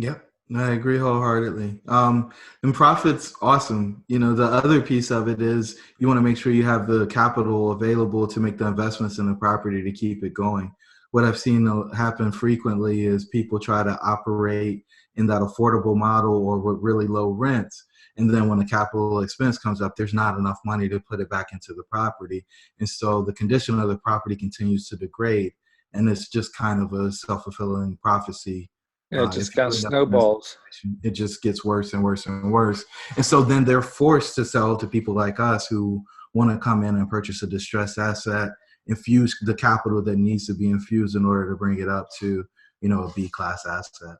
Yep, I agree wholeheartedly. And profit's awesome. The other piece of it is you want to make sure you have the capital available to make the investments in the property to keep it going. What I've seen happen frequently is people try to operate in that affordable model or with really low rents. And then when the capital expense comes up, there's not enough money to put it back into the property. And so the condition of the property continues to degrade. And it's just kind of a self-fulfilling prophecy. Yeah, it just If you kind of end up in that snowballs. situation, it just gets worse and worse and worse. And so then they're forced to sell to people like us who want to come in and purchase a distressed asset, infuse the capital that needs to be infused in order to bring it up to, a B class asset.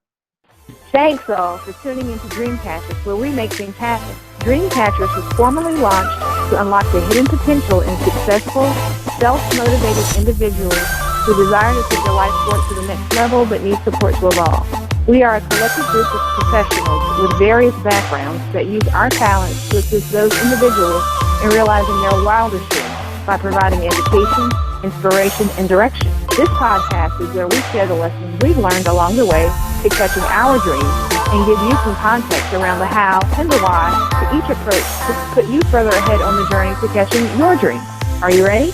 Thanks all for tuning into Dreamcatchers, where we make things happen. Dreamcatchers was formally launched to unlock the hidden potential in successful, self-motivated individuals who desire to take their life forward to the next level but need support to evolve. We are a collective group of professionals with various backgrounds that use our talents to assist those individuals in realizing their wildest dreams by providing education, inspiration, and direction. This podcast is where we share the lessons we've learned along the way to catching our dreams and give you some context around the how and the why to each approach to put you further ahead on the journey to catching your dreams. Are you ready?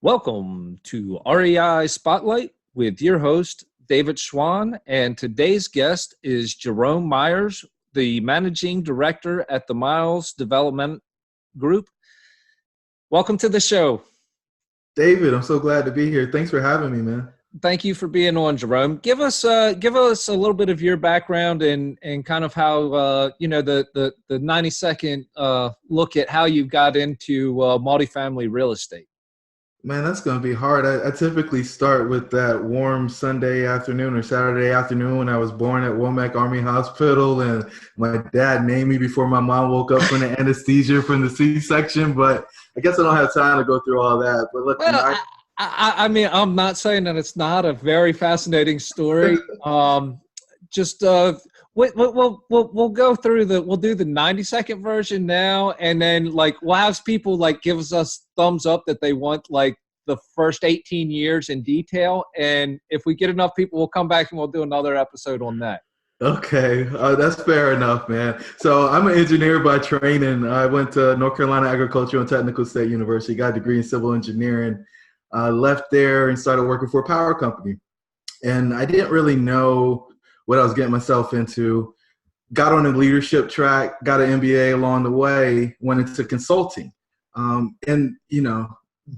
Welcome to REI Spotlight with your host, David Schwann, and today's guest is Jerome Myers, the Managing Director at the Miles Development Group. Welcome to the show. David, I'm so glad to be here. Thanks for having me, man. Thank you for being on, Jerome. Give us a little bit of your background and kind of how the 90-second look at how you got into multifamily real estate. Man, that's going to be hard. I typically start with that warm Sunday afternoon or Saturday afternoon when I was born at Womack Army Hospital, and my dad named me before my mom woke up from the anesthesia from the C-section. But I guess I don't have time to go through all that. But look, well, I mean, I'm not saying that it's not a very fascinating story. We'll go through we'll do the 90-second version now, and then we'll have people give us thumbs up that they want the first 18 years in detail, and if we get enough people, we'll come back and we'll do another episode on that. Okay, that's fair enough, man. So I'm an engineer by training. I went to North Carolina Agricultural and Technical State University, got a degree in civil engineering, left there and started working for a power company. And I didn't really know what I was getting myself into. Got on a leadership track, got an MBA along the way, went into consulting.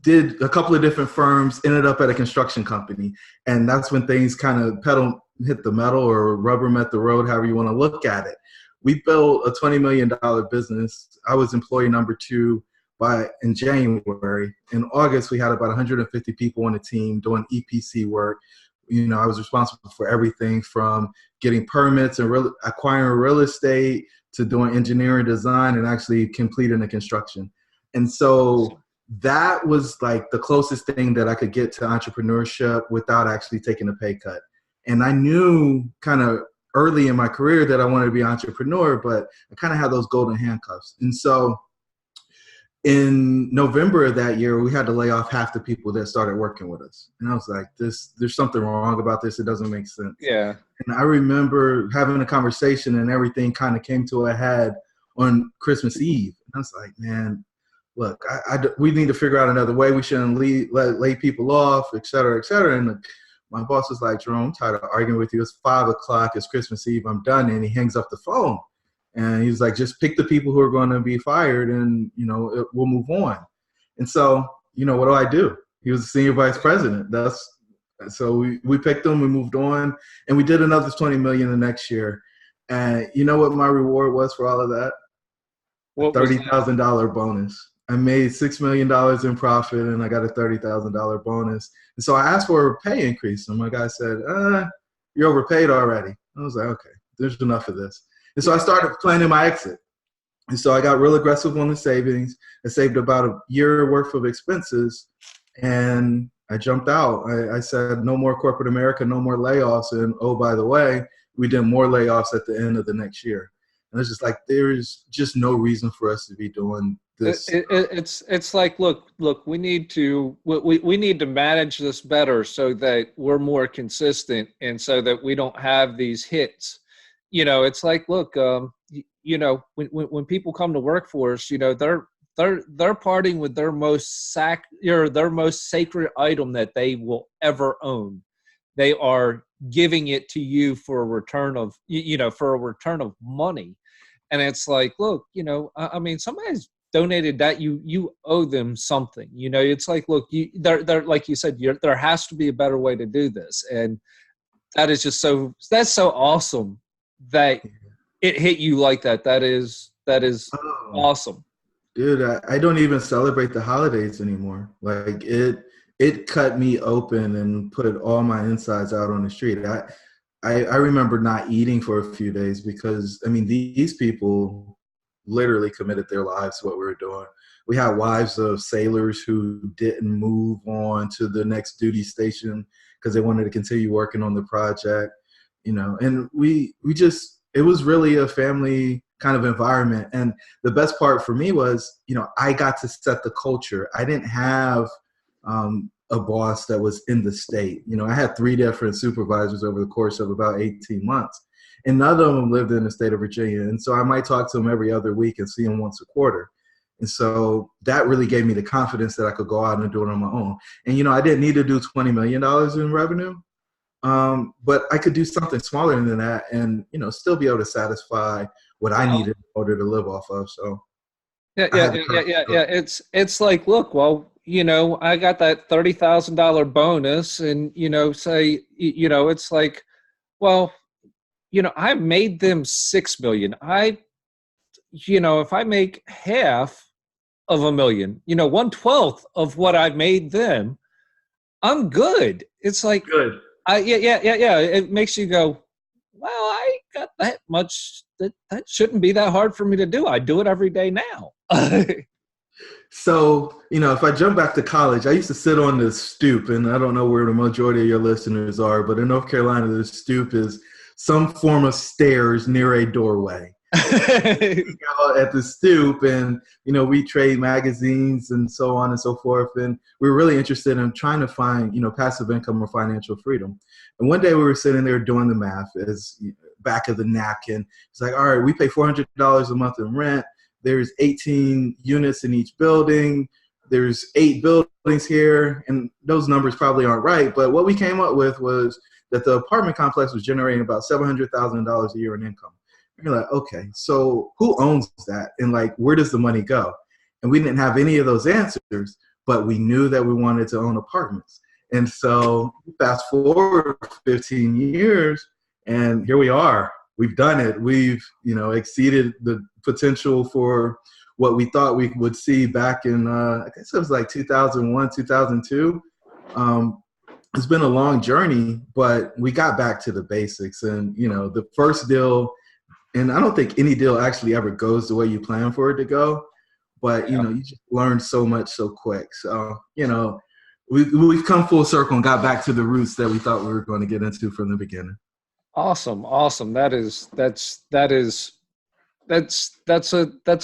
Did a couple of different firms, ended up at a construction company. And that's when things kind of hit the metal or rubber met the road, however you want to look at it. We built a $20 million business. I was employee number 2 in January. In August, we had about 150 people on the team doing EPC work. I was responsible for everything from getting permits and acquiring real estate to doing engineering design and actually completing the construction. And so that was the closest thing that I could get to entrepreneurship without actually taking a pay cut. And I knew kind of early in my career that I wanted to be an entrepreneur, but I kind of had those golden handcuffs. And so in November of that year, we had to lay off half the people that started working with us. And I was like, there's something wrong about this. It doesn't make sense. Yeah. And I remember having a conversation and everything kind of came to a head on Christmas Eve. And I was like, man, look, we need to figure out another way. We shouldn't lay people off, et cetera, et cetera. And my boss was like, Jerome, I'm tired of arguing with you. It's 5 o'clock. It's Christmas Eve. I'm done. And he hangs up the phone. And he was like, just pick the people who are going to be fired and, we'll move on. And so, what do? He was the senior vice president. So we picked him, we moved on, and we did another $20 million the next year. And you know what my reward was for all of that? A $30,000 bonus. I made $6 million in profit, and I got a $30,000 bonus. And so I asked for a pay increase, and my guy said, you're overpaid already. I was like, okay, there's enough of this. And so I started planning my exit. And so I got real aggressive on the savings. I saved about a year worth of expenses, and I jumped out. I said, no more corporate America, no more layoffs. And oh, by the way, we did more layoffs at the end of the next year. And it's just there's just no reason for us to be doing this. It's like, look, we need to manage this better so that we're more consistent and so that we don't have these hits. It's like, look, when people come to work for us, they're parting with their most their most sacred item that they will ever own. They are giving it to you for a return of money. And it's like, look, I mean, somebody's donated that, you owe them something. It's like, look, they're like you said, there has to be a better way to do this. And that's so awesome that it hit you like that. That is awesome. Dude, I don't even celebrate the holidays anymore. Like it cut me open and put all my insides out on the street. I remember not eating for a few days because, I mean, these people literally committed their lives to what we were doing. We had wives of sailors who didn't move on to the next duty station because they wanted to continue working on the project, and it was really a family kind of environment. And the best part for me was, I got to set the culture. I didn't have a boss that was in the state. I had 3 different supervisors over the course of about 18 months, and none of them lived in the state of Virginia. And so I might talk to them every other week and see them once a quarter. And so that really gave me the confidence that I could go out and do it on my own. And, I didn't need to do $20 million in revenue, but I could do something smaller than that and, still be able to satisfy what I needed in order to live off of. So yeah. It's like, look, well, I got that $30,000 bonus, and it's like, well, I made them $6 million. If I make half of $1 million, 1/12 of what I made them, I'm good. It's like, good. Yeah. It makes you go, well, I got that much. That shouldn't be that hard for me to do. I do it every day now. So, if I jump back to college, I used to sit on the stoop, and I don't know where the majority of your listeners are, but in North Carolina, the stoop is some form of stairs near a doorway. At the stoop, and we trade magazines and so on and so forth, and we were really interested in trying to find passive income or financial freedom. And one day we were sitting there doing the math as back of the napkin. It's like, all right, we pay $400 a month in rent. There's 18 units in each building. There's 8 buildings here, and those numbers probably aren't right, but what we came up with was that the apartment complex was generating about $700,000 a year in income. You're like, okay, so who owns that? And like, where does the money go? And we didn't have any of those answers, but we knew that we wanted to own apartments. And so fast forward 15 years, and here we are. We've done it. We've, exceeded the potential for what we thought we would see back in, I guess it was like 2001, 2002. It's been a long journey, but we got back to the basics. And, the first deal, and I don't think any deal actually ever goes the way you plan for it to go, but, you just learn so much so quick. So, we've come full circle and got back to the roots that we thought we were going to get into from the beginning. Awesome. That's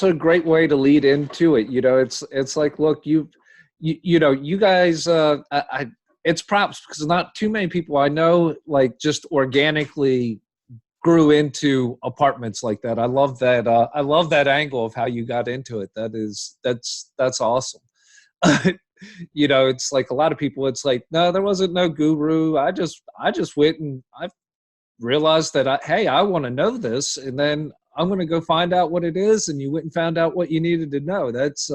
a great way to lead into it. It's like, look, you guys, it's props because not too many people I know like just organically grew into apartments like that. I love that. I love that angle of how you got into it. That's awesome. It's like a lot of people, it's like, no, there wasn't no guru. I just went and I realized that I want to know this, and then I'm going to go find out what it is. And you went and found out what you needed to know. That's,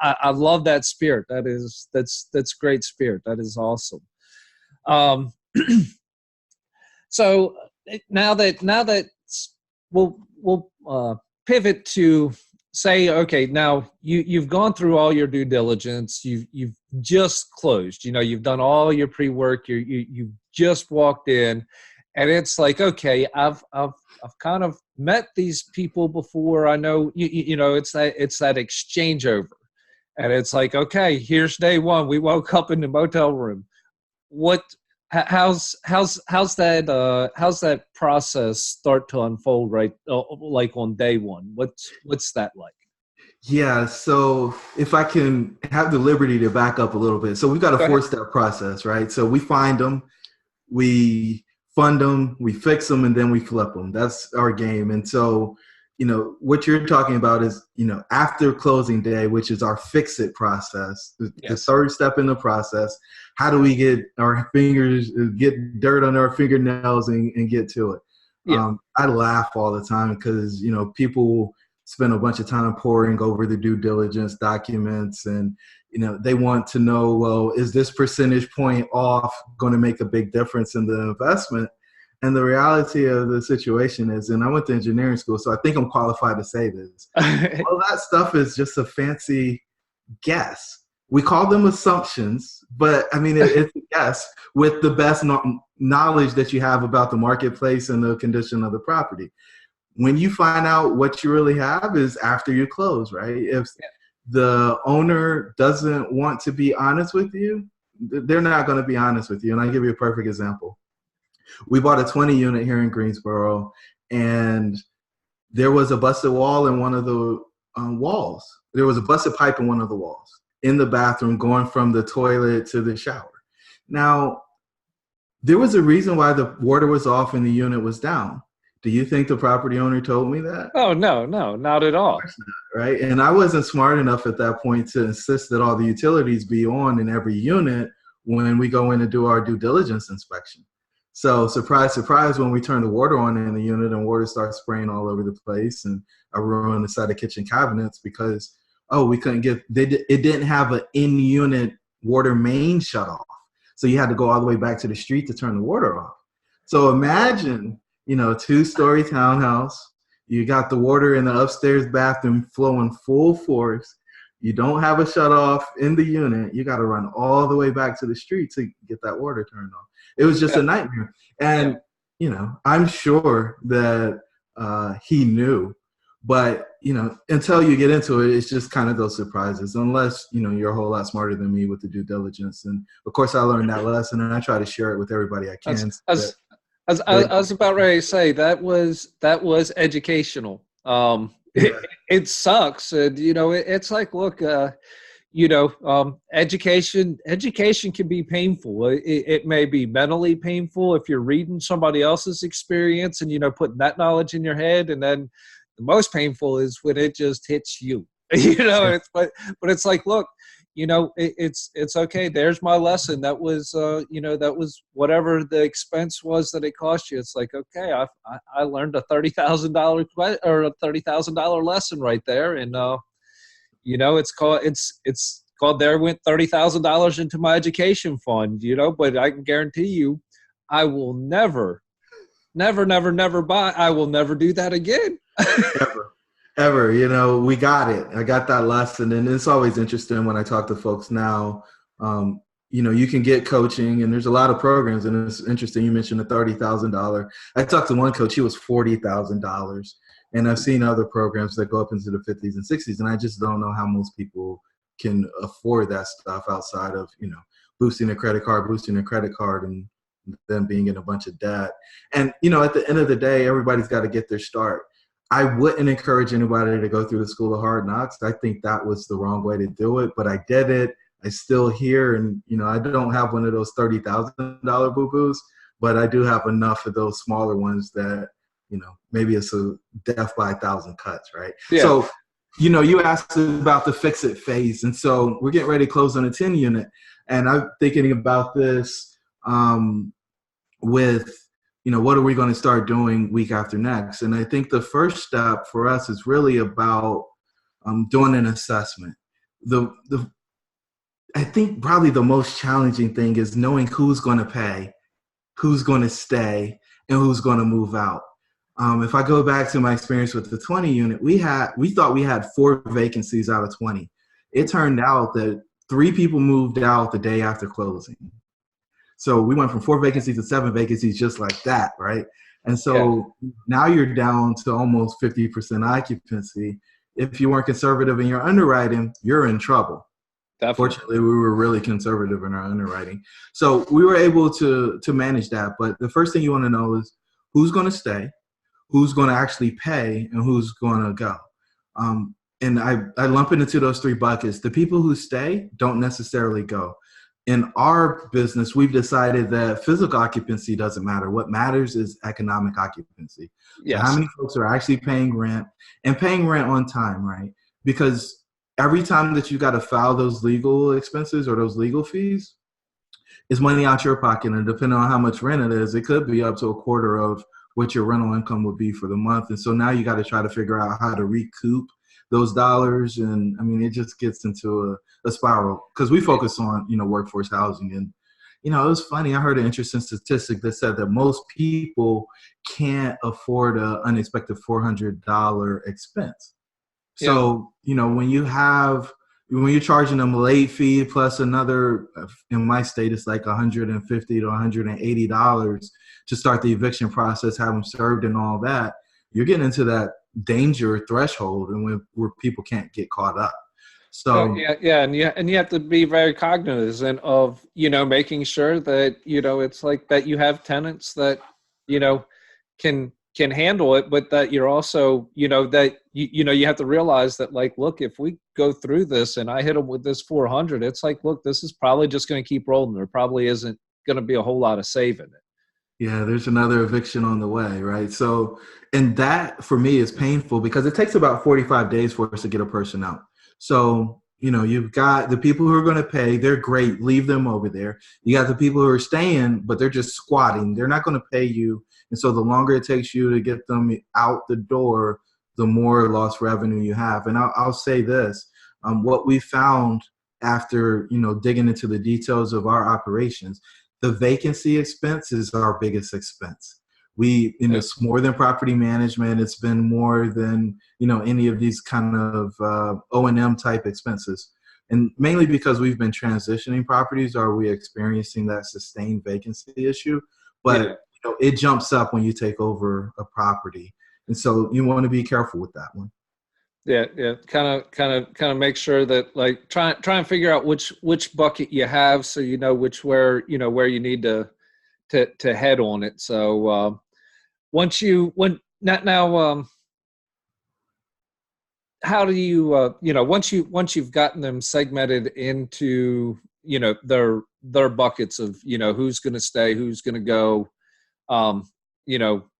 I love that spirit. That's great spirit. That is awesome. So now that we'll pivot to say, okay, now you've gone through all your due diligence. You've just closed, you've done all your pre-work. You've just walked in, and it's like, okay, I've kind of met these people before. I know, it's that exchange over, and it's like, okay, here's day one. We woke up in the motel room. How's that process start to unfold, right? Like on day one, what's that like? Yeah, so if I can have the liberty to back up a little bit. So we've got a Go ahead. four-step process, right? So we find them, we fund them, we fix them, and then we flip them. That's our game. And so, what you're talking about is, after closing day, which is our fix it process, the Yes. third step in the process. How do we get our fingers, get dirt on our fingernails and get to it? Yeah. I laugh all the time because, people spend a bunch of time poring over the due diligence documents and, they want to know, well, is this percentage point off going to make a big difference in the investment? And the reality of the situation is, and I went to engineering school, so I think I'm qualified to say this. All that stuff is just a fancy guess. We call them assumptions, but I mean, it's a guess with the best knowledge that you have about the marketplace and the condition of the property. When you find out what you really have is after you close, right? If the owner doesn't want to be honest with you, they're not going to be honest with you. And I'll give you a perfect example. We bought a 20 unit here in Greensboro, and there was a busted wall in one of the walls. There was a busted pipe in one of the walls in the bathroom going from the toilet to the shower. Now, there was a reason why the water was off and the unit was down. Do you think the property owner told me that? Oh, no, not at all. Right. And I wasn't smart enough at that point to insist that all the utilities be on in every unit when we go in to do our due diligence inspection. So surprise, surprise, when we turn the water on in the unit and water starts spraying all over the place, and I ruined a set of kitchen cabinets because, we couldn't get, it didn't have an in-unit water main shut off. So you had to go all the way back to the street to turn the water off. So imagine, 2-story townhouse, you got the water in the upstairs bathroom flowing full force. You don't have a shut off in the unit. You got to run all the way back to the street to get that water turned on. It was just a nightmare. And, I'm sure that he knew. But, until you get into it, it's just kind of those surprises, unless, you're a whole lot smarter than me with the due diligence. And, of course, I learned that lesson, and I try to share it with everybody I can. I was about ready to say that was educational. It sucks. And, it's like, look, education can be painful. It may be mentally painful if you're reading somebody else's experience and, putting that knowledge in your head. And then the most painful is when it just hits you, but it's like, look, it's okay. There's my lesson. That was, that was whatever the expense was that it cost you. It's like, okay, I learned a $30,000 or a $30,000 lesson right there. And, it's called there went $30,000 into my education fund, but I can guarantee you, I will never buy. I will never do that again. Ever, we got it. I got that lesson. And it's always interesting when I talk to folks now, you can get coaching and there's a lot of programs, and it's interesting. You mentioned the $30,000. I talked to one coach, he was $40,000. And I've seen other programs that go up into the 50s and 60s. And I just don't know how most people can afford that stuff outside of, boosting a credit card, and then being in a bunch of debt. And, at the end of the day, everybody's got to get their start. I wouldn't encourage anybody to go through the school of hard knocks. I think that was the wrong way to do it, but I did it. I still here, and I don't have one of those $30,000 boo-boos, but I do have enough of those smaller ones that, maybe it's a death by 1,000 cuts, right? Yeah. So, you asked about the fix it phase, and so we're getting ready to close on a 10 unit, and I'm thinking about this with what are we going to start doing week after next? And I think the first step for us is really about doing an assessment. I think probably the most challenging thing is knowing who's going to pay, who's going to stay, and who's going to move out. If I go back to my experience with the 20 unit, we thought we had 4 vacancies out of 20. It turned out that 3 people moved out the day after closing. So we went from 4 vacancies to 7 vacancies just like that, right? And so now you're down to almost 50% occupancy. If you weren't conservative in your underwriting, you're in trouble. Definitely. Fortunately, we were really conservative in our underwriting. So we were able to manage that. But the first thing you want to know is who's going to stay, who's going to actually pay, and who's going to go. and I lump it into those three buckets. The people who stay don't necessarily go. In our business, we've decided that physical occupancy doesn't matter. What matters is economic occupancy. So how Yes. many folks are actually paying rent and paying rent on time, right? Because every time that you got to file those legal expenses or those legal fees, it's money out your pocket. And depending on how much rent it is, it could be up to a quarter of what your rental income would be for the month. And so now you got to try to figure out how to recoup those dollars. And I mean, it just gets into a spiral because we focus on, workforce housing. And, it was funny. I heard an interesting statistic that said that most people can't afford an unexpected $400 expense. So, when you're charging them a late fee plus another, in my state, it's like $150 to $180 to start the eviction process, have them served and all that, you're getting into that danger threshold and where people can't get caught up. So and you have to be very cognizant of making sure that it's like that you have tenants that can handle it, but that you're also that you have to realize that, like, look, if we go through this and I hit them with this 400, it's like, look, this is probably just going to keep rolling. There probably isn't going to be a whole lot of saving it. Yeah, there's another eviction on the way, right? So, and that for me is painful because it takes about 45 days for us to get a person out. So, you've got the people who are going to pay, they're great, leave them over there. You got the people who are staying, but they're just squatting. They're not going to pay you. And so the longer it takes you to get them out the door, the more lost revenue you have. And I'll say this, what we found after, digging into the details of our operations, the vacancy expense is our biggest expense. It's more than property management. It's been more than, any of these kind of O&M type expenses. And mainly because we've been transitioning properties, are we experiencing that sustained vacancy issue? But it jumps up when you take over a property. And so you want to be careful with that one. Yeah. Kind of make sure that, like, try and figure out which bucket you have, so where you need to head on it. So how do you once you've gotten them segmented into their buckets of who's going to stay, who's going to go,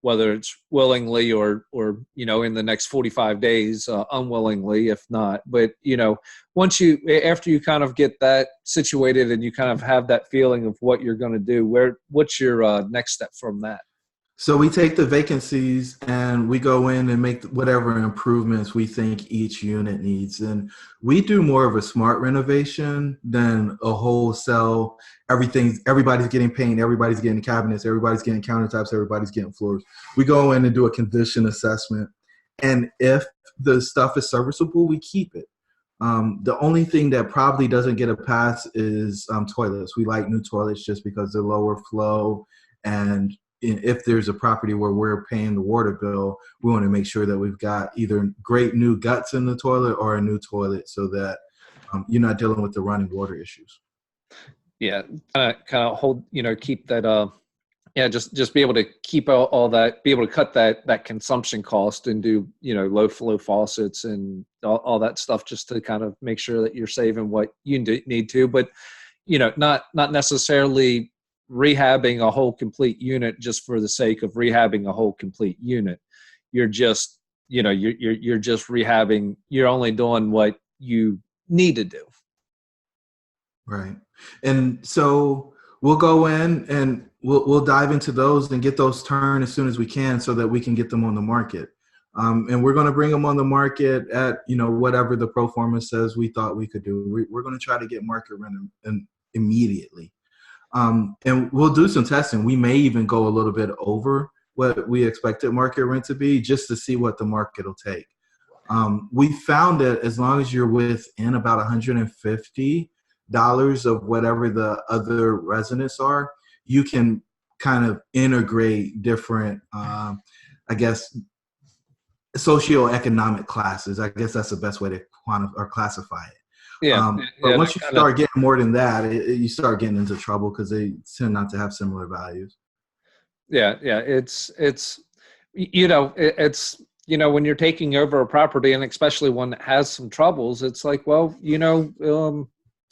whether it's willingly or in the next 45 days unwillingly, if not. But after you kind of get that situated and you kind of have that feeling of what you're going to do, what's your next step from that? So we take the vacancies and we go in and make whatever improvements we think each unit needs. And we do more of a smart renovation than a wholesale. Everybody's getting paint, everybody's getting cabinets, everybody's getting countertops, everybody's getting floors. We go in and do a condition assessment. And if the stuff is serviceable, we keep it. The only thing that probably doesn't get a pass is toilets. We like new toilets just because they're lower flow, and if there's a property where we're paying the water bill, we want to make sure that we've got either great new guts in the toilet or a new toilet so that you're not dealing with the running water issues. Yeah, kind of hold, keep that, just be able to keep all that, be able to cut that consumption cost and do, low flow faucets and all that stuff, just to kind of make sure that you're saving what you need to, but, not necessarily rehabbing a whole complete unit just for the sake of rehabbing a whole complete unit. You're just, you're just rehabbing. You're only doing what you need to do. Right. And so we'll go in and we'll dive into those and get those turned as soon as we can so that we can get them on the market. And we're going to bring them on the market at, whatever the pro forma says we thought we could do. We're going to try to get market rent immediately. And we'll do some testing. We may even go a little bit over what we expected market rent to be just to see what the market will take. We found that as long as you're within about $150 of whatever the other residents are, you can kind of integrate different, socioeconomic classes. I guess that's the best way to quantify or classify it. But once you start getting more than that, you start getting into trouble because they tend not to have similar values. Yeah. It's when you're taking over a property, and especially one that has some troubles, it's like, well,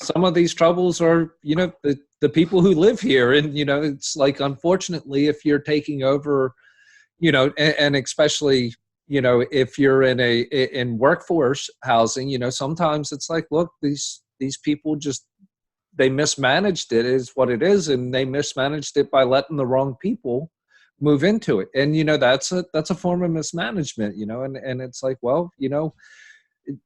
some of these troubles are, the people who live here. And, it's like, unfortunately, if you're taking over, and especially, if you're in workforce housing, sometimes it's like, look, these people just, they mismanaged it is what it is. And they mismanaged it by letting the wrong people move into it. And, that's a form of mismanagement, and it's like, well,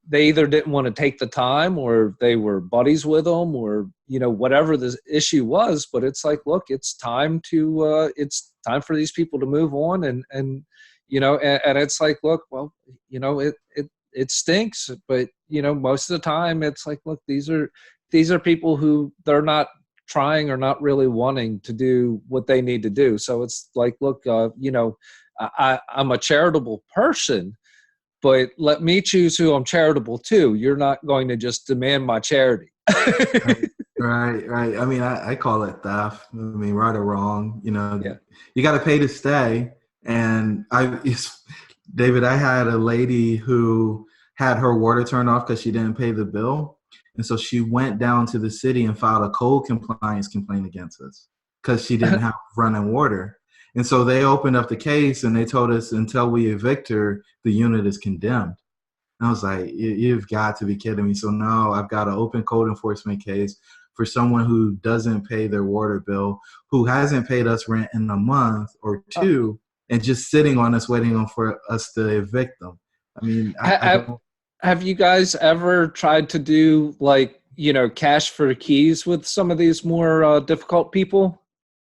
they either didn't want to take the time, or they were buddies with them, or, whatever the issue was. But it's like, look, it's time for these people to move on. And it's like, look, well, it stinks, but, most of the time it's like, look, these are people who, they're not trying or not really wanting to do what they need to do. So it's like, look, I'm a charitable person, but let me choose who I'm charitable to. You're not going to just demand my charity. Right. I mean, I call it theft. I mean, right or wrong, Yeah. You got to pay to stay. And David, I had a lady who had her water turned off because she didn't pay the bill. And so she went down to the city and filed a code compliance complaint against us because she didn't have running water. And so they opened up the case and they told us, until we evict her, the unit is condemned. And I was like, you've got to be kidding me. So now I've got an open code enforcement case for someone who doesn't pay their water bill, who hasn't paid us rent in a month or two, and just sitting on us waiting for us to evict them. I mean, have you guys ever tried to do cash for keys with some of these more difficult people?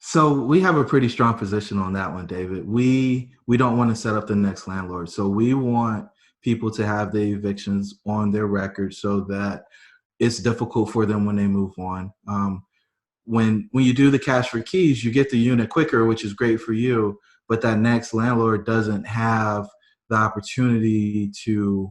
So we have a pretty strong position on that one, David. We don't want to set up the next landlord. So we want people to have the evictions on their record so that it's difficult for them when they move on. When you do the cash for keys, you get the unit quicker, which is great for you, but that next landlord doesn't have the opportunity to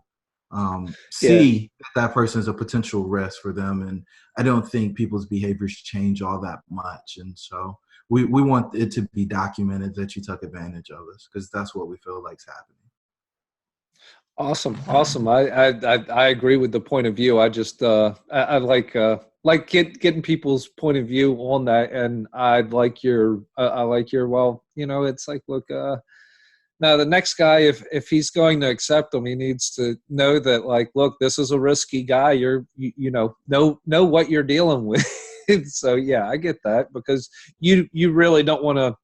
see that person is a potential risk for them. And I don't think people's behaviors change all that much. And so we want it to be documented that you took advantage of us, because that's what we feel like's happening. Awesome. I agree with the point of view. I just I like getting people's point of view on that, and I like your well, it's like, look, now the next guy, if he's going to accept them, he needs to know that, like, look, this is a risky guy. Know what you're dealing with. So yeah, I get that, because you really don't want to.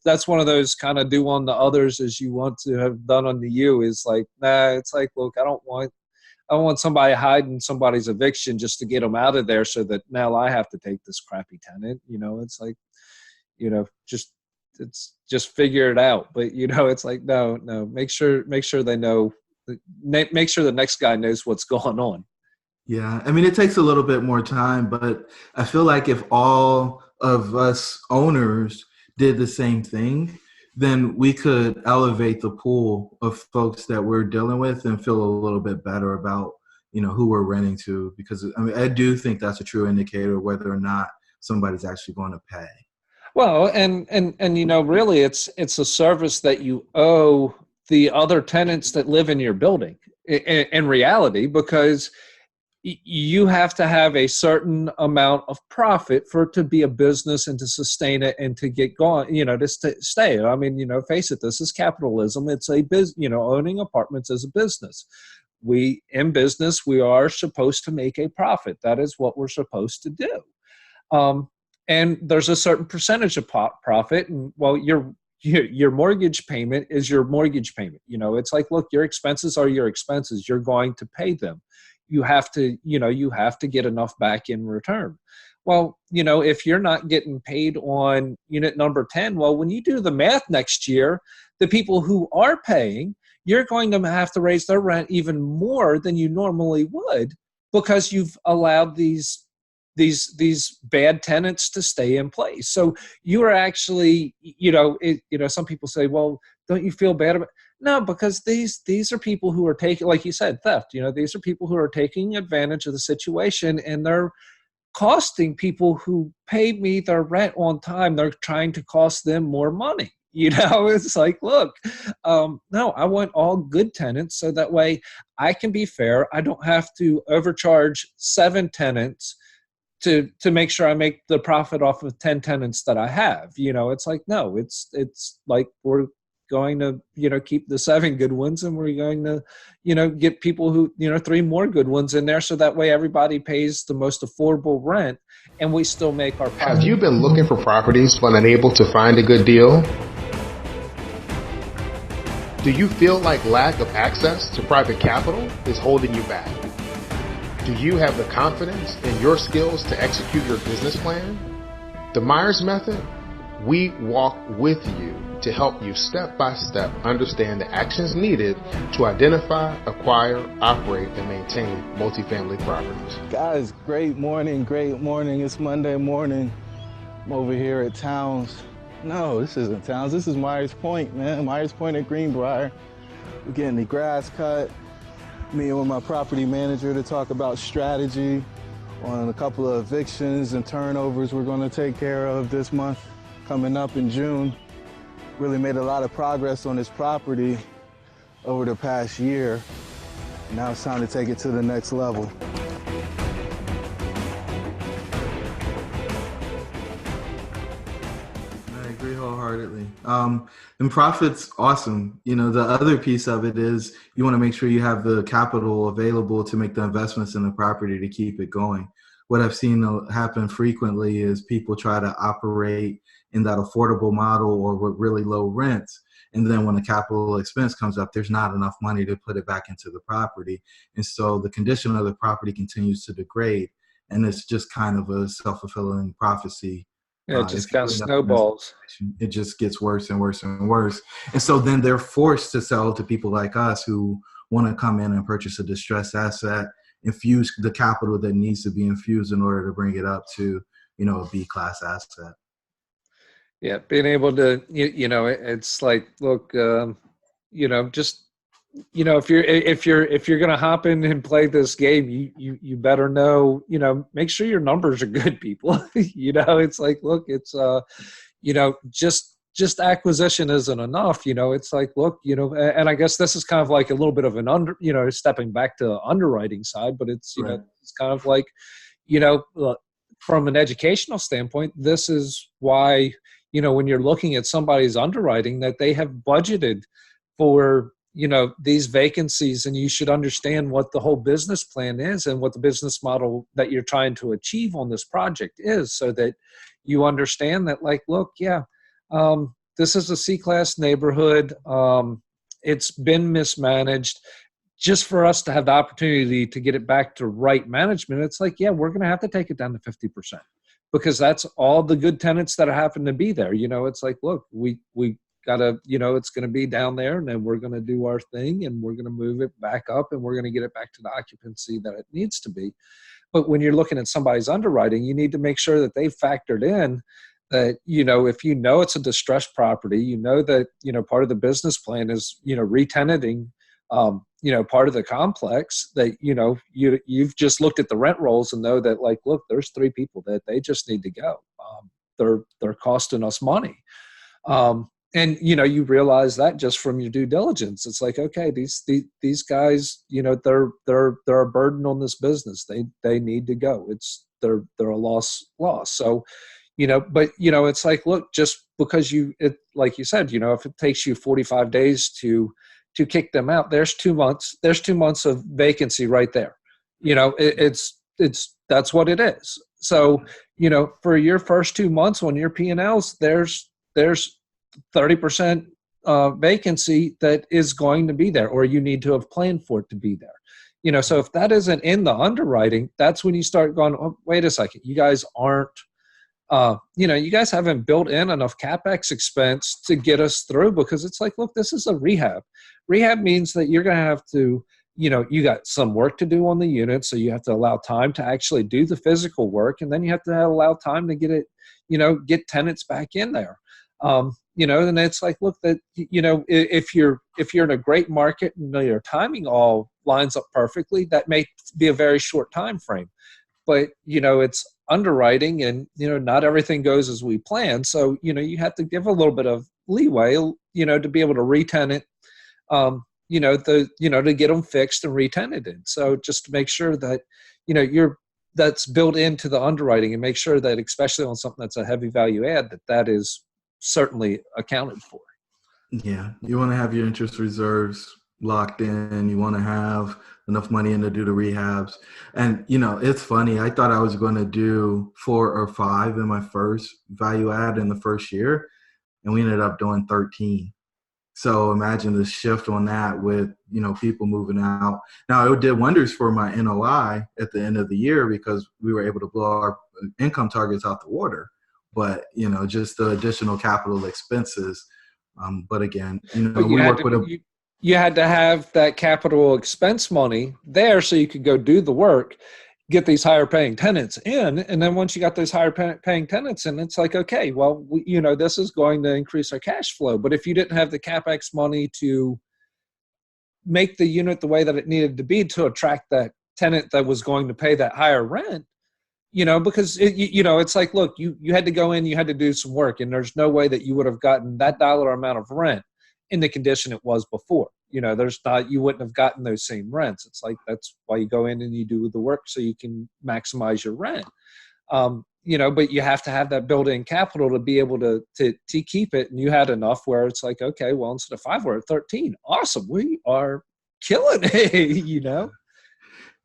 That's one of those kind of do on the others as you want to have done on the you. Is like, nah. It's like, look, I don't want somebody hiding somebody's eviction just to get them out of there, so that now I have to take this crappy tenant. It's like, just figure it out. But it's like, no, make sure they know. Make sure the next guy knows what's going on. Yeah, I mean, it takes a little bit more time, but I feel like if all of us owners did the same thing, then we could elevate the pool of folks that we're dealing with and feel a little bit better about, who we're renting to. Because I mean, I do think that's a true indicator of whether or not somebody's actually going to pay. Well, and really, it's a service that you owe the other tenants that live in your building in reality, because you have to have a certain amount of profit for it to be a business and to sustain it and to get going, to stay. I mean, face it, this is capitalism. It's a business, owning apartments is a business. In business, we are supposed to make a profit. That is what we're supposed to do. And there's a certain percentage of profit. And well, your mortgage payment is your mortgage payment. It's like, look, your expenses are your expenses. You're going to pay them. You have to get enough back in return. Well, if you're not getting paid on unit number 10, well, when you do the math next year, the people who are paying, you're going to have to raise their rent even more than you normally would, because you've allowed these bad tenants to stay in place. So you are actually, some people say, well, don't you feel bad about it? No, because these are people who are taking, like you said, theft. These are people who are taking advantage of the situation, and they're costing people who pay me their rent on time. They're trying to cost them more money. It's like, look, no, I want all good tenants. So that way I can be fair. I don't have to overcharge 7 tenants to make sure I make the profit off of 10 tenants that I have. It's like, no, it's like we're going to, keep the 7 good ones, and we're going to, get people who, 3 more good ones in there. So that way everybody pays the most affordable rent and we still make our profit. Have you been looking for properties but unable to find a good deal? Do you feel like lack of access to private capital is holding you back? Do you have the confidence in your skills to execute your business plan? The Myers Method, we walk with you to help you step by step understand the actions needed to identify, acquire, operate, and maintain multifamily properties. Guys, great morning, great morning. It's Monday morning. I'm over here at Towns. No, this isn't Towns. This is Myers Point, man. Myers Point at Greenbrier. We're getting the grass cut. Meeting with my property manager to talk about strategy on a couple of evictions and turnovers we're going to take care of this month coming up in June. Really made a lot of progress on this property over the past year. Now it's time to take it to the next level. I agree wholeheartedly. And profit's awesome. The other piece of it is you want to make sure you have the capital available to make the investments in the property to keep it going. What I've seen happen frequently is people try to operate in that affordable model or with really low rents. And then when the capital expense comes up, there's not enough money to put it back into the property. And so the condition of the property continues to degrade. And it's just kind of a self-fulfilling prophecy. Yeah, it just kind of snowballs. It just gets worse and worse and worse. And so then they're forced to sell to people like us who want to come in and purchase a distressed asset, infuse the capital that needs to be infused in order to bring it up to, a B-class asset. Yeah, being able to, it's like, look, just, if you're going to hop in and play this game, you better know, make sure your numbers are good, people. It's like, look, it's, just acquisition isn't enough. It's like, look, and I guess this is kind of like a little bit of an stepping back to the underwriting side, but it's, right. It's kind of like, from an educational standpoint, this is why, when you're looking at somebody's underwriting, that they have budgeted for, these vacancies, and you should understand what the whole business plan is and what the business model that you're trying to achieve on this project is, so that you understand that, like, look, this is a C-class neighborhood. It's been mismanaged. Just for us to have the opportunity to get it back to right management, it's like, we're going to have to take it down to 50%, because that's all the good tenants that happen to be there. It's like, look, we got to, it's going to be down there, and then we're going to do our thing, and we're going to move it back up, and we're going to get it back to the occupancy that it needs to be. But when you're looking at somebody's underwriting, you need to make sure that they've factored in that, if it's a distressed property, that, part of the business plan is, re-tenanting, part of the complex, that, you've just looked at the rent rolls and know that, like, look, there's 3 people that they just need to go. They're costing us money. And, you realize that just from your due diligence. It's like, okay, these guys, they're a burden on this business. They need to go. They're a loss. So, but, it's like, look, just because like you said, if it takes you 45 days to kick them out, there's 2 months. There's 2 months of vacancy right there. That's what it is. So, for your first 2 months on your P&Ls, there's 30% vacancy that is going to be there, or you need to have planned for it to be there. So if that isn't in the underwriting, that's when you start going, oh, wait a second, you guys aren't, you guys haven't built in enough CapEx expense to get us through, because it's like, look, this is a rehab. Rehab means that you're going to have to, you got some work to do on the unit. So you have to allow time to actually do the physical work. And then you have to allow time to get it, get tenants back in there. And it's like, look, that, if you're in a great market and your timing all lines up perfectly, that may be a very short time frame. But, it's underwriting, and, not everything goes as we plan. So, you have to give a little bit of leeway, to be able to re-tenant, to get them fixed and re-tenanted. So just to make sure that, that's built into the underwriting, and make sure that, especially on something that's a heavy value add, that is certainly accounted for. Yeah, you want to have your interest reserves locked in. You want to have enough money in to do the rehabs. And, it's funny. I thought I was going to do 4 or 5 in my first value add in the first year, and we ended up doing 13. So imagine the shift on that with, people moving out. Now, it did wonders for my NOI at the end of the year because we were able to blow our income targets out the water. But, just the additional capital expenses. But again, but we work with you had to have that capital expense money there so you could go do the work, get these higher paying tenants in. And then once you got those higher paying tenants in, it's like, okay, well, this is going to increase our cash flow. But if you didn't have the CapEx money to make the unit the way that it needed to be to attract that tenant that was going to pay that higher rent, because it's like, look, you had to go in, you had to do some work, and there's no way that you would have gotten that dollar amount of rent in the condition it was before. You wouldn't have gotten those same rents. It's like, that's why you go in and you do the work so you can maximize your rent. But you have to have that built-in capital to be able to keep it. And you had enough where it's like, okay, well, instead of 5, we're at 13. Awesome. We are killing it,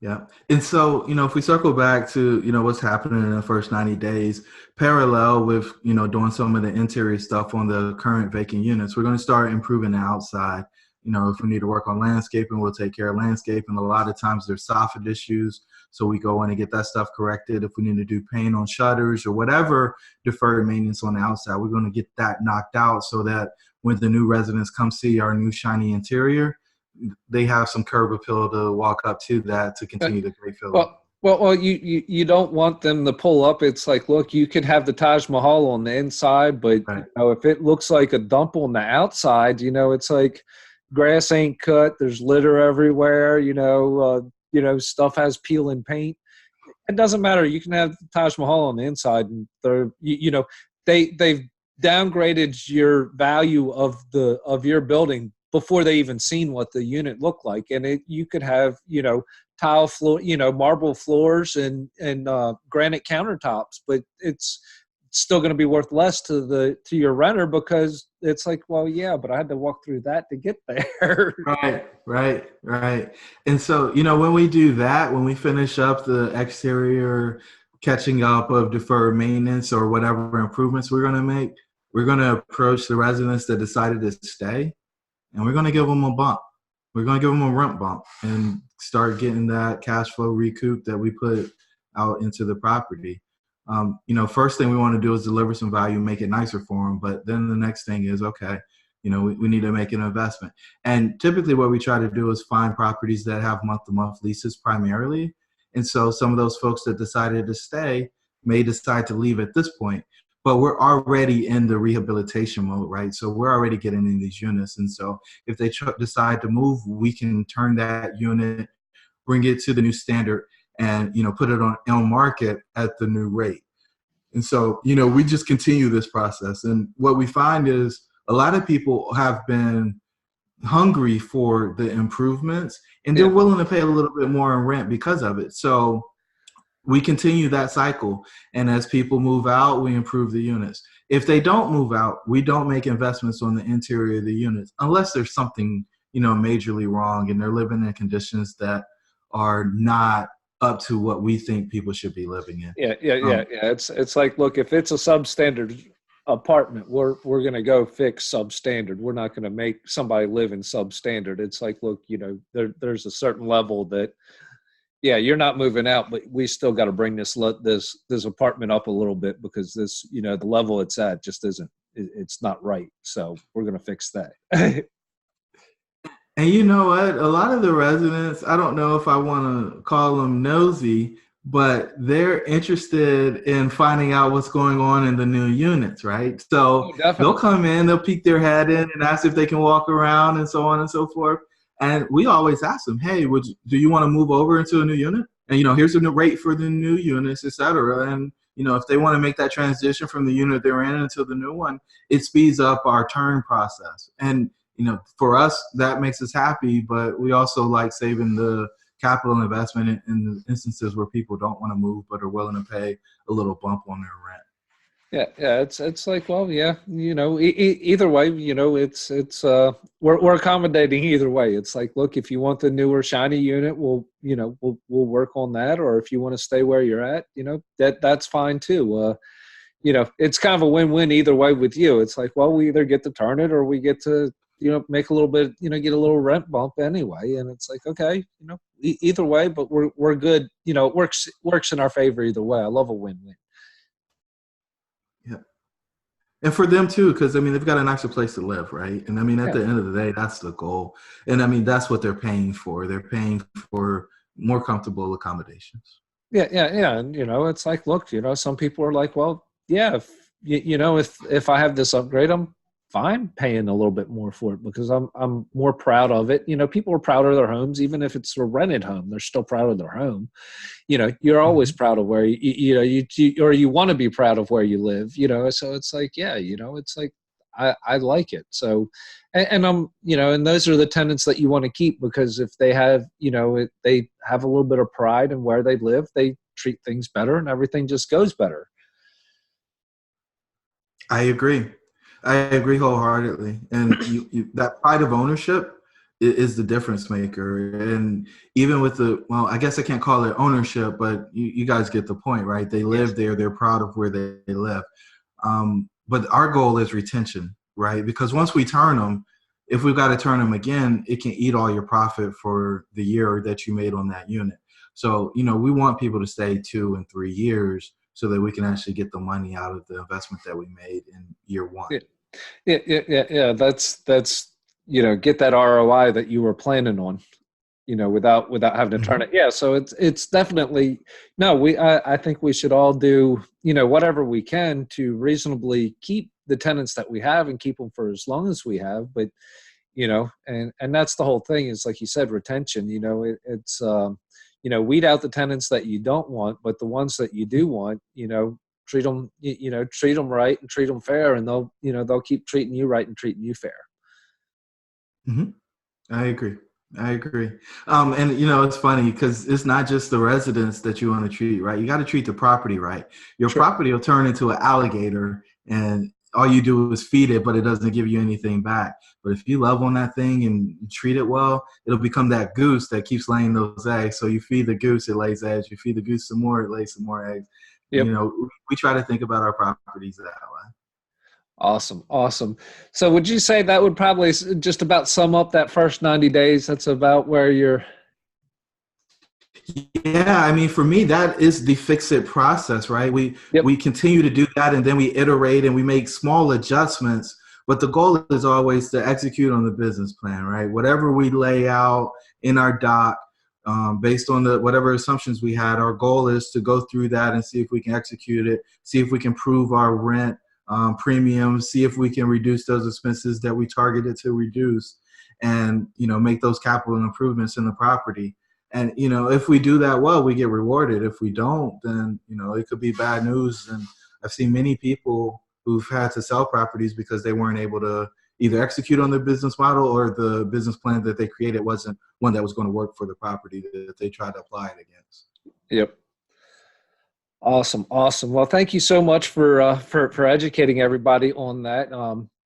Yeah. And so, if we circle back to, what's happening in the first 90 days, parallel with, doing some of the interior stuff on the current vacant units, we're going to start improving the outside. If we need to work on landscaping, we'll take care of landscaping. A lot of times there's soffit issues. So we go in and get that stuff corrected. If we need to do paint on shutters or whatever deferred maintenance on the outside, we're going to get that knocked out so that when the new residents come see our new shiny interior, they have some curb appeal to walk up to that to continue the great feeling. Well, you don't want them to pull up. It's like, look, you could have the Taj Mahal on the inside, but right. If it looks like a dump on the outside, it's like grass ain't cut. There's litter everywhere. Stuff has peel and paint. It doesn't matter. You can have the Taj Mahal on the inside, and they've downgraded your value of your building before they even seen what the unit looked like. And you could have, tile floor, marble floors and granite countertops, but it's still going to be worth less to your renter because it's like, well, yeah, but I had to walk through that to get there. Right. And so, when we do that, when we finish up the exterior catching up of deferred maintenance or whatever improvements we're going to make, we're going to approach the residents that decided to stay, and we're going to give them a bump. We're going to give them a rent bump and start getting that cash flow recoup that we put out into the property. First thing we want to do is deliver some value, make it nicer for them. But then the next thing is, okay, we need to make an investment. And typically what we try to do is find properties that have month-to-month leases primarily. And so some of those folks that decided to stay may decide to leave at this point. But we're already in the rehabilitation mode, right? So we're already getting in these units. And so if they decide to move, we can turn that unit, bring it to the new standard, and, put it on market at the new rate. And so, we just continue this process. And what we find is a lot of people have been hungry for the improvements, and they're willing to pay a little bit more in rent because of it. So we continue that cycle. And as people move out, we improve the units. If they don't move out, we don't make investments on the interior of the units unless there's something, majorly wrong and they're living in conditions that are not up to what we think people should be living in. Yeah. It's like, look, if it's a substandard apartment, we're going to go fix substandard. We're not going to make somebody live in substandard. It's like, look, there's a certain level that, you're not moving out, but we still got to bring this apartment up a little bit because this, the level it's at just it's not right. So we're going to fix that. And you know what? A lot of the residents, I don't know if I want to call them nosy, but they're interested in finding out what's going on in the new units, right? So they'll come in, they'll peek their head in and ask if they can walk around and so on and so forth. And we always ask them, hey, do you want to move over into a new unit? And, here's a new rate for the new units, et cetera. And, if they want to make that transition from the unit they're in into the new one, it speeds up our turn process. And, for us, that makes us happy, but we also like saving the capital investment in the instances where people don't want to move but are willing to pay a little bump on their rent. Yeah. It's like, well, yeah, either way, we're accommodating either way. It's like, look, if you want the newer shiny unit, we'll work on that. Or if you want to stay where you're at, that's fine too. It's kind of a win-win either way with you. It's like, well, we either get to turn it or we get to, make a little bit, get a little rent bump anyway. And it's like, okay, either way, but we're good. It works in our favor either way. I love a win-win. Yeah. And for them too, because they've got a nicer place to live, right? And at the end of the day, that's the goal. And that's what they're paying for. They're paying for more comfortable accommodations. Yeah. And it's like, look, some people are like, well, yeah, if I have this upgrade, I'm fine paying a little bit more for it because I'm more proud of it. People are proud of their homes, even if it's a rented home, they're still proud of their home. You're always proud of where you want to be proud of where you live, so it's like, yeah, it's like, I like it. So, and I'm, and those are the tenants that you want to keep because if they have, they have a little bit of pride in where they live, they treat things better and everything just goes better. I agree wholeheartedly. And that pride of ownership is the difference maker. And even with I guess I can't call it ownership, but you guys get the point, right? They live there. They're proud of where they live. But our goal is retention, right? Because once we turn them, if we've got to turn them again, it can eat all your profit for the year that you made on that unit. So, we want people to stay 2 and 3 years so that we can actually get the money out of the investment that we made in year one. Yeah. That's get that ROI that you were planning on, without having to turn it. Yeah. So it's definitely, no, I think we should all do, whatever we can to reasonably keep the tenants that we have and keep them for as long as we have. But, and that's the whole thing is like you said, retention, it's, weed out the tenants that you don't want, but the ones that you do want, treat them right and treat them fair, and they'll keep treating you right and treating you fair. Mm-hmm. I agree. And it's funny because it's not just the residents that you want to treat right. You got to treat the property right. Your property will turn into an alligator and all you do is feed it, but it doesn't give you anything back. But if you love on that thing and treat it well, it'll become that goose that keeps laying those eggs. So you feed the goose, it lays eggs. You feed the goose some more, it lays some more eggs. Yep. We try to think about our properties that way. Awesome. So would you say that would probably just about sum up that first 90 days? That's about where you're... Yeah, for me, that is the fix-it process, right? We continue to do that, and then we iterate and we make small adjustments. But the goal is always to execute on the business plan, right? Whatever we lay out in our doc, based on whatever assumptions we had, our goal is to go through that and see if we can execute it, see if we can prove our rent premiums, see if we can reduce those expenses that we targeted to reduce, and make those capital improvements in the property. And, if we do that well, we get rewarded. If we don't, then, it could be bad news. And I've seen many people who've had to sell properties because they weren't able to either execute on their business model or the business plan that they created wasn't one that was going to work for the property that they tried to apply it against. Yep. Awesome. Well, thank you so much for educating everybody on that.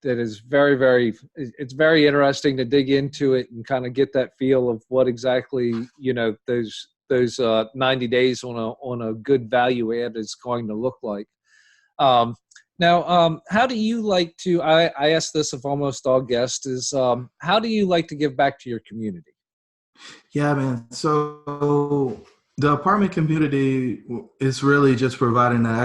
That is very, very, it's very interesting to dig into it and kind of get that feel of what exactly, those 90 days on a good value add is going to look like. Now, how do you like to, I ask this of almost all guests, is how do you like to give back to your community? Yeah, man. So the apartment community is really just providing an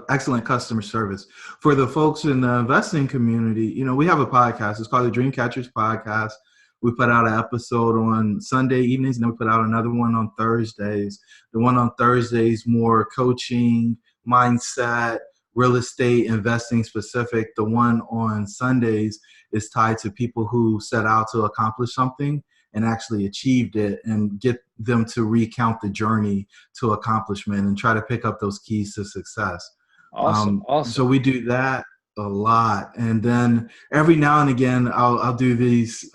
excellent customer service. For the folks in the investing community, we have a podcast. It's called the Dream Catchers Podcast. We put out an episode on Sunday evenings, and then we put out another one on Thursdays. The one on Thursdays, more coaching, mindset, real estate, investing specific. The one on Sundays is tied to people who set out to accomplish something and actually achieved it, and get them to recount the journey to accomplishment and try to pick up those keys to success. Awesome. So we do that a lot. And then every now and again, I'll do these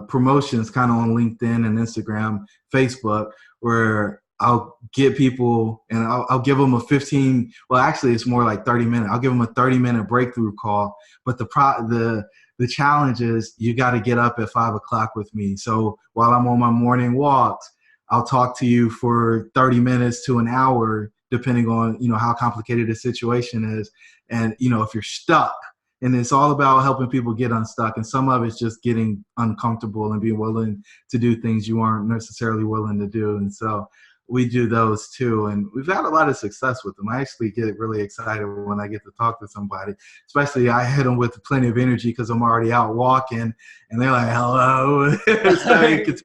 promotions kind of on LinkedIn and Instagram, Facebook, where I'll get people and I'll give them a 15, well, actually it's more like 30 minute. I'll give them a 30-minute breakthrough call. But the challenge is you got to get up at 5 o'clock with me. So while I'm on my morning walks, I'll talk to you for 30 minutes to an hour, depending on, how complicated the situation is. And, if you're stuck, and it's all about helping people get unstuck. And some of it's just getting uncomfortable and being willing to do things you aren't necessarily willing to do. And so we do those too. And we've had a lot of success with them. I actually get really excited when I get to talk to somebody, especially I hit them with plenty of energy because I'm already out walking and they're like, hello. So you can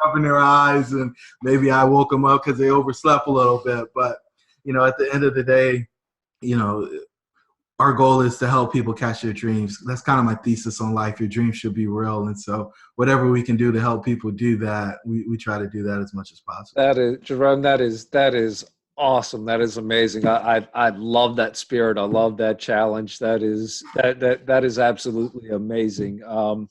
rubbing their eyes, and maybe I woke them up because they overslept a little bit. But, at the end of the day, our goal is to help people catch their dreams. That's kind of my thesis on life. Your dreams should be real. And so whatever we can do to help people do that, we try to do that as much as possible. That is, Jerome, that is awesome. That is amazing. I love that spirit. I love that challenge. That is absolutely amazing. I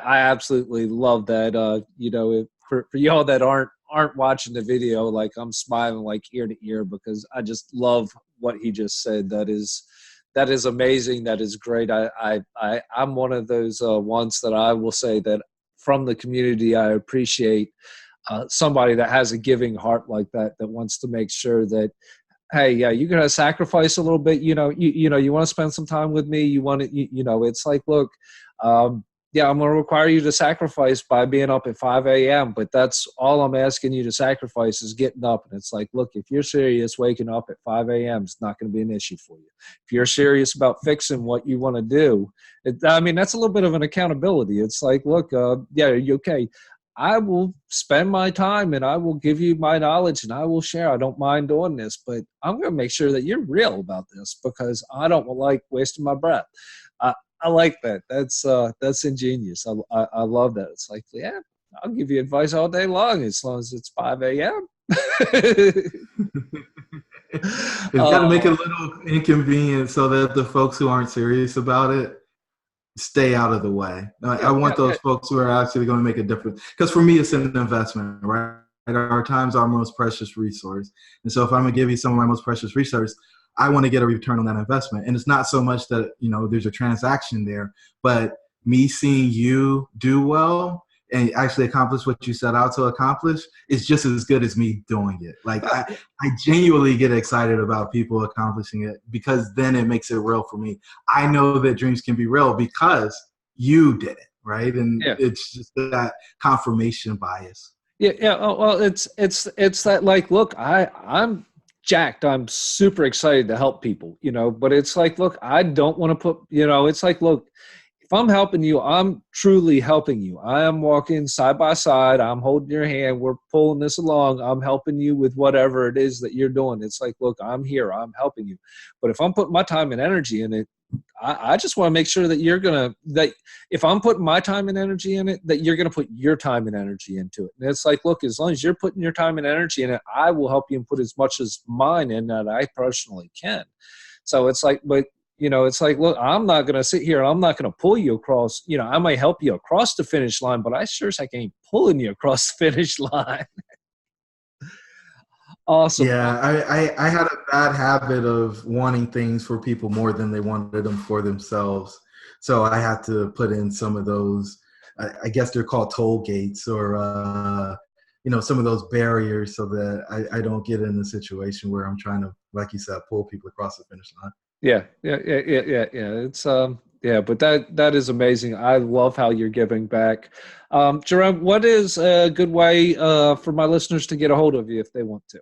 absolutely love that. For y'all that aren't watching the video, like I'm smiling like ear to ear because I just love what he just said. That is amazing. That is great. I'm one of those ones that I will say that from the community, I appreciate somebody that has a giving heart like that wants to make sure that, hey, yeah, you're going to sacrifice a little bit. You want to spend some time with me. You want to, it's like, look, I'm going to require you to sacrifice by being up at 5 a.m., but that's all I'm asking you to sacrifice is getting up. And it's like, look, if you're serious, waking up at 5 a.m. is not going to be an issue for you. If you're serious about fixing what you want to do, that's a little bit of an accountability. It's like, look, okay, I will spend my time and I will give you my knowledge and I will share. I don't mind doing this, but I'm going to make sure that you're real about this because I don't like wasting my breath. I like that. That's ingenious. I love that. It's like, yeah, I'll give you advice all day long as it's 5 a.m. It's got to make it a little inconvenient so that the folks who aren't serious about it stay out of the way. I want those folks who are actually going to make a difference. Because for me, it's an investment, right? Our time's our most precious resource. And so if I'm going to give you some of my most precious resource, I want to get a return on that investment. And it's not so much that, there's a transaction there, but me seeing you do well and actually accomplish what you set out to accomplish is just as good as me doing it. Like I genuinely get excited about people accomplishing it because then it makes it real for me. I know that dreams can be real because you did it, right? And it's just that confirmation bias. Yeah. Oh, well, it's that like, look, I'm jacked. I'm super excited to help people, but it's like, look, I don't want to put, it's like, look, if I'm helping you, I'm truly helping you. I am walking side by side. I'm holding your hand. We're pulling this along. I'm helping you with whatever it is that you're doing. It's like, look, I'm here. I'm helping you. But if I'm putting my time and energy in it, I just want to make sure that that if I'm putting my time and energy in it, that you're going to put your time and energy into it. And it's like, look, as long as you're putting your time and energy in it, I will help you and put as much as mine in that I personally can. So it's like, but it's like, look, I'm not going to sit here and I'm not going to pull you across, I might help you across the finish line, but I sure as heck ain't pulling you across the finish line. Awesome. Yeah, I had a bad habit of wanting things for people more than they wanted them for themselves. So I had to put in some of those, I guess they're called toll gates or, some of those barriers so that I don't get in a situation where I'm trying to, like you said, pull people across the finish line. Yeah. It's, but that is amazing. I love how you're giving back. Jerome, what is a good way for my listeners to get a hold of you if they want to?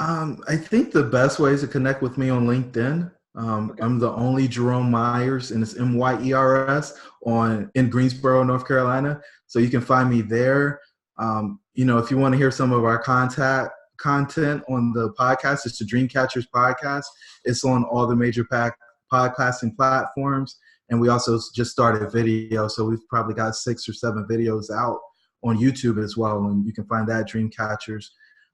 I think the best way is to connect with me on LinkedIn. Okay. I'm the only Jerome Myers, and it's Myers in Greensboro, North Carolina. So you can find me there. If you want to hear some of our content on the podcast, it's the Dreamcatchers podcast. It's on all the major podcasting platforms. And we also just started video, so we've probably got 6 or 7 videos out on YouTube as well, and you can find that Dream Catchers.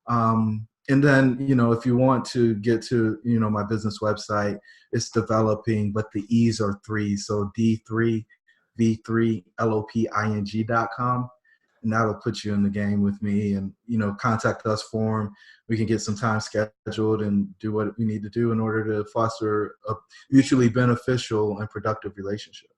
And then, if you want to get to, my business website, it's developing, but the E's are 3. So D3V3LOPING.com. And that'll put you in the game with me, and, contact us for them. We can get some time scheduled and do what we need to do in order to foster a mutually beneficial and productive relationship.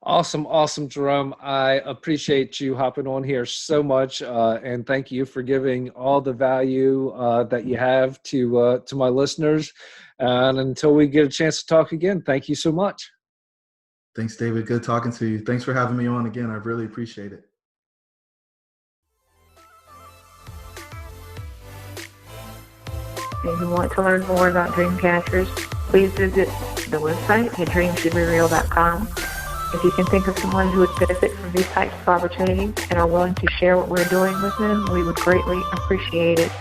Awesome, Jerome. I appreciate you hopping on here so much, and thank you for giving all the value that you have to my listeners. And until we get a chance to talk again, thank you so much. Thanks, David. Good talking to you. Thanks for having me on again. I really appreciate it. If you want to learn more about Dreamcatchers, please visit the website at dreamshouldebereal.com. If you can think of someone who would benefit from these types of opportunities and are willing to share what we're doing with them, we would greatly appreciate it.